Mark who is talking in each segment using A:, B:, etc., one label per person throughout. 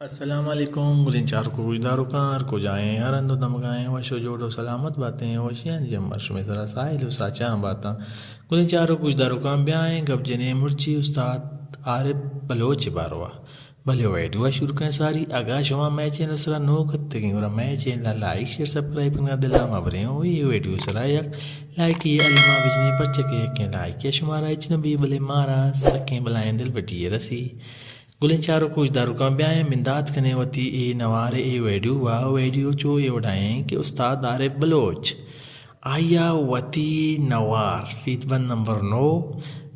A: السلام علیکم گلین چار کو گجدارو کار کو جائیں ہر اندو دمگائیں وشو جوڑو سلامت باتیں وشیاں جمرش میں ذرا ساحل و ساچاں باتاں گلین چارو گجدارو کام بیائیں گب جنے مرچی استاد عارف بلوچ باروہ بھلے ویڈیو شروع کریں ساری اگا شما میں چینل سرا نو کتگیں اور میں چینل لائک شیئر سبسکرائب کرنا دلا مبریں ہو یہ ویڈیو سرا یک لائک یہ علمہ بجنے پر چکے یکیں لائک یا شمارا اچنبی بلے مارا سکیں بلائیں دل بٹی رسی گلین چارو کچھ دارو کام بیائیں مندات کنے وتی اے نوارے اے ویڈیو چو اے وڈائیں کہ استاد عارف بلوچ آیا وتی نوار فیت بند نمبر 9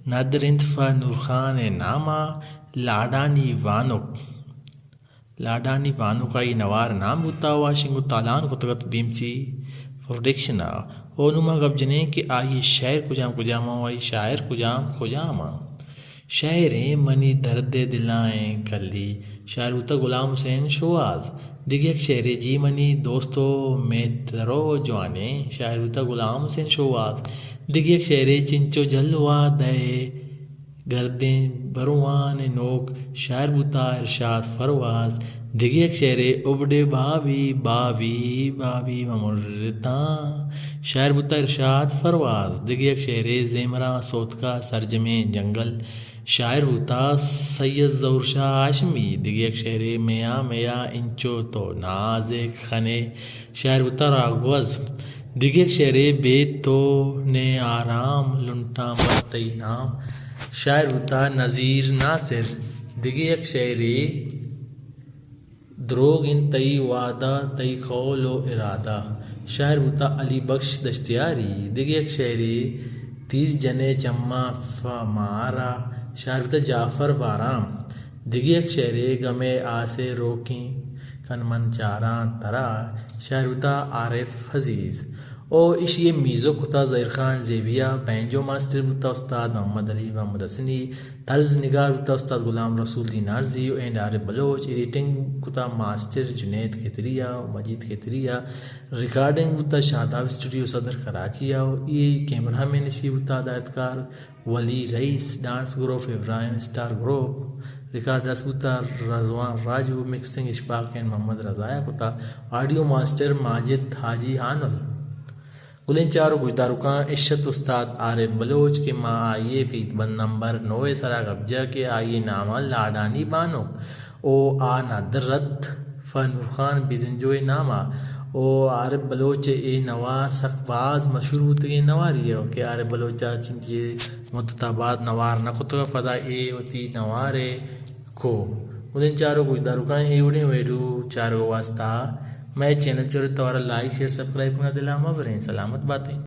A: نادر انتفا نور خان نامہ لاڈانی وانک آئی نوار نام بوتا واشنگو تالان کتگت بیمسی پروڈکشنا او نما گب جنے کہ آئی شاعر کجام آئی شاعر کجام شاعر منی درد دلائیں کلی شاعر ہوتا غلام حسین شواز دیگه یک شعر جی منی دوستو میترو جوانے شاعر ہوتا غلام حسین شواز دیگه یک شعر چنچو جلوہ دے گردیں بروان نوک شاعر ہوتا ارشاد فرواز دیگه یک شعر ابڑے بابی ممرتاں شاعر ہوتا ارشاد فرواز دیگه یک شعر زیمراں سوت کا سرجمیں جنگل شاعر ہوتا سید ظہور شاہ ہاشمی دیگه یک شعر میا انچو تو ناز خنے شاعر ہوتا راگوز دیگه یک شعر بے تو نے آرام لنٹاں بستئی نام شاعر ہوتا نذیر ناصر دیگه یک شعر دروغ ان تئی وعدہ تئی قول و ارادہ شاعر ہوتا علی بخش دشتیاری دیگه یک شعر تیر جنے چما فمارا شاعر ہوتا جعفر بارام دیگه یک شعر غمے آسے روکیں کن من چاراں ترا شاعر ہوتا عارف عزیز او اشی میزو کتا ظہیر خان زیبیہ بینجو ماسٹر ہوتا استاد محمد علی محمد حسنی طرز نگار ہوتا استاد غلام رسول دینارزی اینڈ عارف بلوچ ایڈیٹنگ کتا ماسٹر جنید کھیتریہ مجید کھیتریہ ریکارڈنگ ہوتا شاداب اسٹوڈیو صدر کراچی یہ کیمرہ میں نشی ہوتا ہدایتکار ولی رئیس ڈانس گروپ ابراہیم اسٹار گروپ ریکارڈرس ہوتا رضوان راجو مکسنگ اشفاق اینڈ محمد رضایا کتا آڈیو ماسٹر ماجد حاجی حانل گلین چارو گجدارکاں عشت استاد عارف بلوچ کے ماں آئیے فیت بند نمبر 9 سرا گبجہ کے آئیے نامہ لاڈانی بانک او آ نادر رد فا نور خان بیزنجوئے نامہ او عارف بلوچ اے نوار سخت باز مشہور ہوتے نواری ہے کہ عارف بلوچہ چنچے مدت بعد نوار نکتگا فدا اے وتی نوارے کو گلین چارو گجدارکاں اے وڑیں ویڈیو چارو واسطہ میں چینل چورے توارا لائک شیئر سبسکرائب کرنا دلا مبریں سلامت باتیں